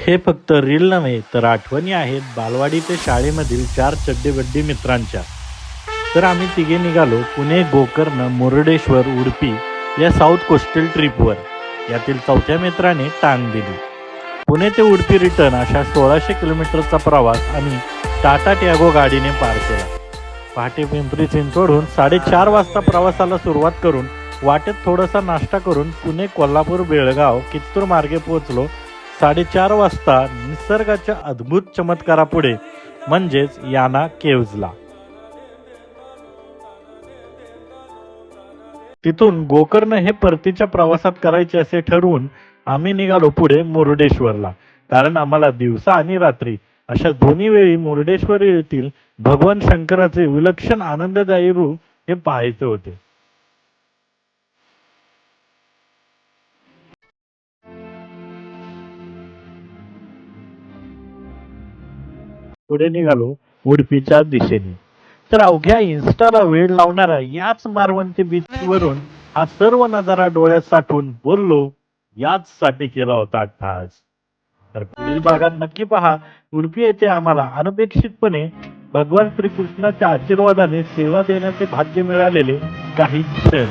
हे फक्त रील नव्हे तर आठवणी आहेत बालवाडी ते शाळेमधील 4 चड्डी-बड्डी मित्रांच्या. तर आम्ही तिघे निघालो पुणे, गोकर्ण, मुरुडेश्वर, उडुपी या साऊथ कोस्टल ट्रिपवर. यातील चौथ्या मित्राने टांग दिली. पुणे ते उडुपी रिटर्न अशा 1600 किलोमीटरचा प्रवास आम्ही टाटा टॅगो गाडीने पार केला. पहाटे पिंपरी चिंचवडहून 4:30 वाजता प्रवासाला सुरुवात करून वाटेत थोडासा नाश्ता करून पुणे, कोल्हापूर, बेळगाव, कित्तूर मार्गे पोहोचलो. 4:30 वाजता निसर्गाच्या अद्भुत चमत्कारापुढे म्हणजेच याना केव्जला. तिथून गोकर्ण हे परतीच्या प्रवासात करायचे असे ठरवून आम्ही निघालो पुढे मुरुडेश्वरला. कारण आम्हाला दिवसा आणि रात्री अशा दोन्ही वेळी मुरुडेश्वर येथील भगवान शंकराचे विलक्षण आनंददायी रूप हे पाहायचे होते. पुढे निघालो उडुपीच्या दिशेने. तर अवघ्या इन्स्टाला वेळ लावणाऱ्या याच मारवंती बीचवरून हा सर्व नजारा डोळ्यात साठवून बोललो याच साठी केला होता अट्टहास. तर पुढील भागात नक्की पहा. उडुपी येथे आम्हाला अनपेक्षितपणे भगवान श्रीकृष्णाच्या आशीर्वादाने सेवा देण्याचे भाग्य मिळालेले काही क्षण.